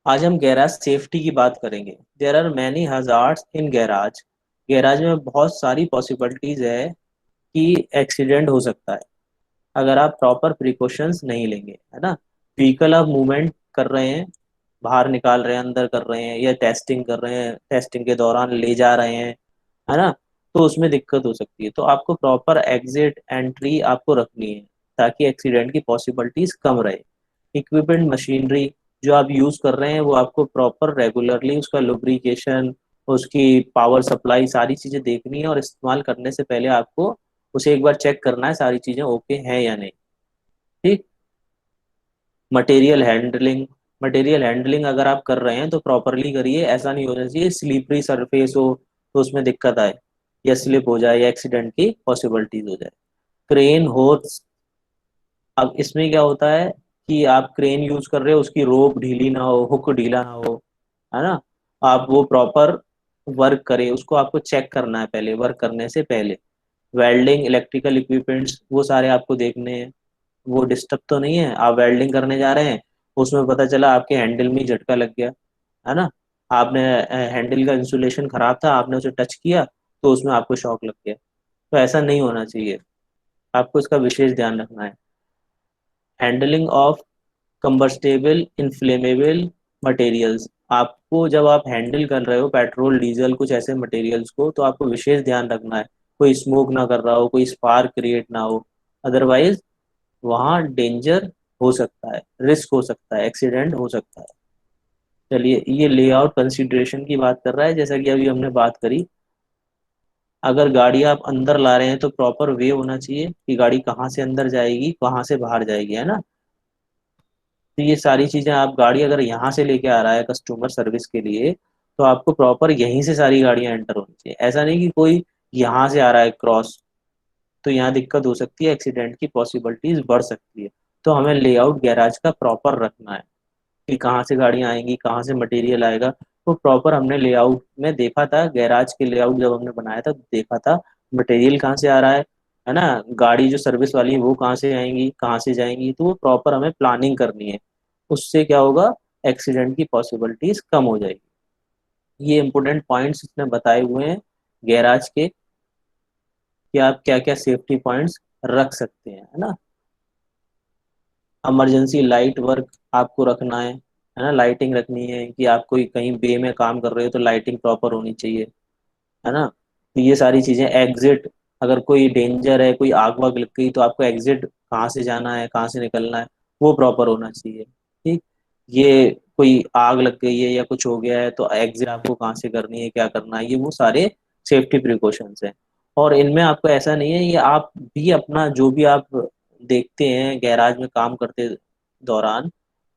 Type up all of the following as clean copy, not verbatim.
आज हम garage safety की बात करेंगे। There are many hazards in garage. Garage में बहुत सारी पॉसिबिलिटीज है कि एक्सीडेंट हो सकता है अगर आप प्रॉपर प्रिकॉशंस नहीं लेंगे, है ना। व्हीकल आप मूवमेंट कर रहे हैं, बाहर निकाल रहे हैं, अंदर कर रहे हैं, या टेस्टिंग कर रहे हैं, टेस्टिंग के दौरान ले जा रहे हैं, है ना। तो उसमें दिक्कत हो सकती है, तो आपको प्रॉपर एग्जिट एंट्री आपको रखनी है ताकि एक्सीडेंट की पॉसिबिलिटीज कम रहे। इक्विपमेंट मशीनरी जो आप यूज कर रहे हैं वो आपको प्रॉपर रेगुलरली उसका लुब्रिकेशन, उसकी पावर सप्लाई, सारी चीजें देखनी है और इस्तेमाल करने से पहले आपको उसे एक बार चेक करना है सारी चीजें ओके हैं या नहीं। ठीक। मटेरियल हैंडलिंग अगर आप कर रहे हैं तो प्रॉपरली करिए, ऐसा नहीं होना चाहिए स्लीपरी सरफेस हो तो उसमें दिक्कत आए, या स्लिप हो जाए, या एक्सीडेंट की पॉसिबिलिटीज हो जाए। क्रेन होर्स, अब इसमें क्या होता है कि आप क्रेन यूज कर रहे हो, उसकी रोप ढीली ना हो, हुक ढीला ना हो, है ना। आप वो प्रॉपर वर्क करे, उसको आपको चेक करना है पहले, वर्क करने से पहले। वेल्डिंग, इलेक्ट्रिकल इक्विपमेंट्स, वो सारे आपको देखने हैं, वो डिस्टर्ब तो नहीं है। आप वेल्डिंग करने जा रहे हैं, उसमें पता चला आपके हैंडल में ही झटका लग गया, है ना। आपने हैंडल का इंसुलेशन खराब था, आपने उसे टच किया तो उसमें आपको शॉक लग गया। तो ऐसा नहीं होना चाहिए, आपको इसका विशेष ध्यान रखना है। Handling of combustible inflammable materials, आपको जब आप हैंडल कर रहे हो पेट्रोल डीजल कुछ ऐसे मटेरियल्स को, तो आपको विशेष ध्यान रखना है कोई स्मोक ना कर रहा हो, कोई स्पार्क क्रिएट ना हो। अदरवाइज वहाँ डेंजर हो सकता है, रिस्क हो सकता है, एक्सीडेंट हो सकता है। चलिए, ये लेआउट कंसिडरेशन की बात कर रहा है, जैसा कि अभी हमने बात करी। अगर गाड़ी आप अंदर ला रहे हैं तो प्रॉपर वे होना चाहिए कि गाड़ी कहाँ से अंदर जाएगी, कहाँ से बाहर जाएगी, है ना। तो ये सारी चीजें, आप गाड़ी अगर यहाँ से लेके आ रहा है कस्टमर सर्विस के लिए, तो आपको प्रॉपर यहीं से सारी गाड़ियां एंटर होनी चाहिए। ऐसा नहीं कि कोई यहाँ से आ रहा है क्रॉस, तो यहाँ दिक्कत हो सकती है, एक्सीडेंट की पॉसिबिलिटीज बढ़ सकती है। तो हमें लेआउट गैराज का प्रॉपर रखना है कि कहाँ से गाड़ियाँ आएंगी, कहाँ से मटेरियल आएगा। तो प्रॉपर हमने लेआउट में देखा था, गैराज के लेआउट जब हमने बनाया था तो देखा था मटेरियल कहाँ से आ रहा है ना। गाड़ी जो सर्विस वाली है वो कहाँ से आएंगी, कहाँ से जाएंगी, तो वो प्रॉपर हमें प्लानिंग करनी है। उससे क्या होगा, एक्सीडेंट की पॉसिबिलिटीज कम हो जाएगी। ये इंपॉर्टेंट पॉइंट्स इसने बताए हुए हैं गैराज के, कि आप क्या क्या सेफ्टी पॉइंट्स रख सकते हैं, है ना। इमरजेंसी लाइट वर्क आपको रखना है ना। लाइटिंग रखनी है कि आप कोई कहीं बे में काम कर रहे हो तो लाइटिंग प्रॉपर होनी चाहिए, है ना। तो ये सारी चीजें, एग्जिट, अगर कोई डेंजर है, कोई आग वाग लग गई तो आपको एग्जिट कहाँ से जाना है, कहाँ से निकलना है, वो प्रॉपर होना चाहिए। ठीक। ये कोई आग लग गई है या कुछ हो गया है तो एग्जिट आपको कहाँ से करनी है, क्या करना है, ये वो सारे सेफ्टी प्रिकॉशंस हैं। और इनमें आपको ऐसा नहीं है, ये आप भी अपना जो भी आप देखते हैं गैराज में काम करते दौरान,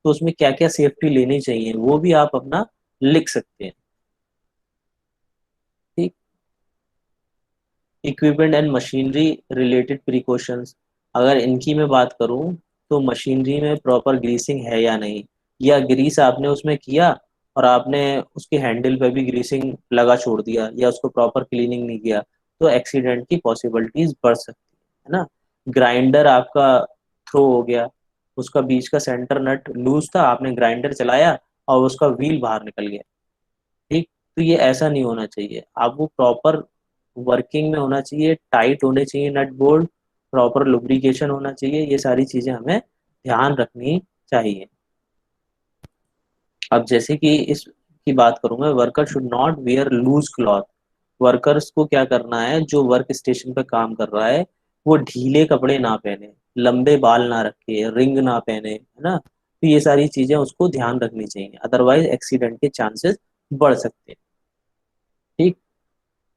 तो उसमें क्या क्या सेफ्टी लेनी चाहिए वो भी आप अपना लिख सकते हैं। ठीक। Equipment and machinery related precautions, अगर इनकी मैं बात करूं तो मशीनरी में प्रॉपर ग्रीसिंग है या नहीं, या ग्रीस आपने उसमें किया और आपने उसके हैंडल पे भी ग्रीसिंग लगा छोड़ दिया, या उसको प्रॉपर क्लीनिंग नहीं किया, तो एक्सीडेंट की पॉसिबिलिटीज बढ़ सकती है ना। ग्राइंडर आपका थ्रो हो गया, उसका बीच का सेंटर नट लूज था, आपने ग्राइंडर चलाया और उसका व्हील बाहर निकल गया। ठीक। तो ये ऐसा नहीं होना चाहिए, आप वो प्रॉपर वर्किंग में होना चाहिए, टाइट होने चाहिए नट बोल्ट, प्रॉपर लुब्रिकेशन होना चाहिए, ये सारी चीजें हमें ध्यान रखनी चाहिए। अब जैसे कि इस की बात करूंगा, worker should not wear loose cloth. Workers को क्या करना है, जो वर्क स्टेशन पे काम कर रहा है वो ढीले कपड़े ना पहने, लंबे बाल ना रखे, रिंग ना पहने, है ना। तो ये सारी चीजें उसको ध्यान रखनी चाहिए, अदरवाइज एक्सीडेंट के चांसेस बढ़ सकते हैं। ठीक।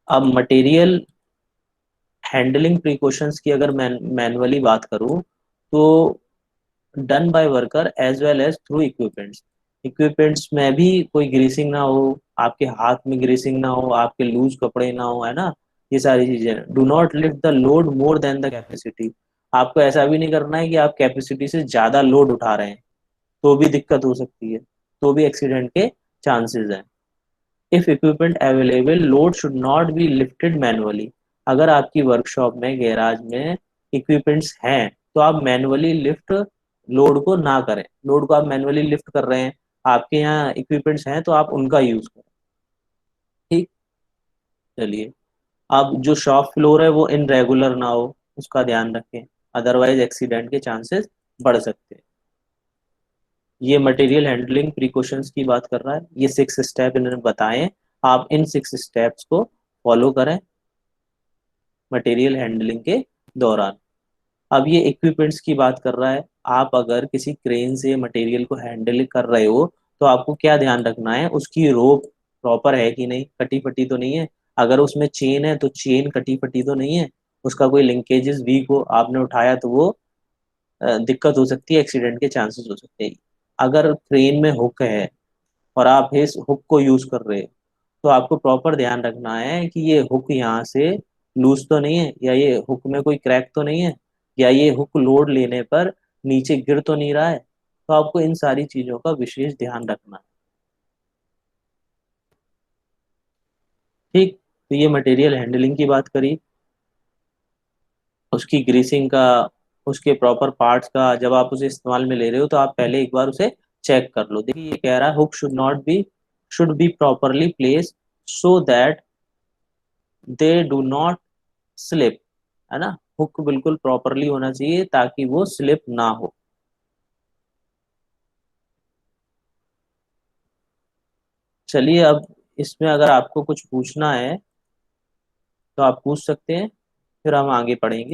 अब मटेरियल हैंडलिंग प्रिकॉशंस की अगर मैं मैनुअली बात करूँ, तो done by worker as well as through equipments. Equipments में भी कोई ग्रीसिंग ना हो, आपके हाथ में ग्रीसिंग ना हो, आपके लूज कपड़े ना हो, है ना। ये सारी चीजें, do not lift the load more than the capacity. आपको ऐसा भी नहीं करना है कि आप कैपेसिटी से ज्यादा लोड उठा रहे हैं, तो भी दिक्कत हो सकती है, तो भी एक्सीडेंट के चांसेस हैं। If equipment available load should not be lifted manually. अगर आपकी वर्कशॉप में, गैराज में इक्विपमेंट्स हैं तो आप मैनुअली लिफ्ट लोड को ना करें। लोड को आप मैनुअली लिफ्ट कर रहे हैं, आपके यहाँ इक्विपमेंट्स हैं तो आप उनका यूज करें। ठीक। चलिए, अब जो शॉप फ्लोर है वो इनरेगुलर ना हो, उसका ध्यान रखें, अदरवाइज एक्सीडेंट के चांसेस बढ़ सकते हैं। ये मटेरियल हैंडलिंग प्रिकॉशंस की बात कर रहा है, ये 6 स्टेप इन्होंने बताए हैं। आप इन 6 स्टेप्स को फॉलो करें मटेरियल हैंडलिंग के दौरान। अब ये इक्विपमेंट्स की बात कर रहा है, आप अगर किसी क्रेन से मटेरियल को हैंडल कर रहे हो तो आपको क्या ध्यान रखना है, उसकी रोप प्रॉपर है कि नहीं, कटी फटी तो नहीं है। अगर उसमें चेन है तो चेन कटी फटी तो नहीं है, उसका कोई लिंकेजेस वीक हो, आपने उठाया तो वो दिक्कत हो सकती है, एक्सीडेंट के चांसेस हो सकते हैं। अगर क्रेन में हुक है और आप इस हुक को यूज कर रहे हो तो आपको प्रॉपर ध्यान रखना है कि ये हुक यहाँ से लूज तो नहीं है, या ये हुक में कोई क्रैक तो नहीं है, या ये हुक लोड लेने पर नीचे गिर तो नहीं रहा है। तो आपको इन सारी चीजों का विशेष ध्यान रखना है। ठीक। तो ये मटेरियल हैंडलिंग की बात करी, उसकी ग्रीसिंग का, उसके प्रॉपर पार्ट्स का, जब आप उसे इस्तेमाल में ले रहे हो तो आप पहले एक बार उसे चेक कर लो। देखिए ये कह रहा है hook should be properly place so that they do not slip, है ना। हुक बिल्कुल प्रॉपरली होना चाहिए ताकि वो स्लिप ना हो। चलिए, अब इसमें अगर आपको कुछ पूछना है तो आप पूछ सकते हैं, फिर हम आगे पढ़ेंगे।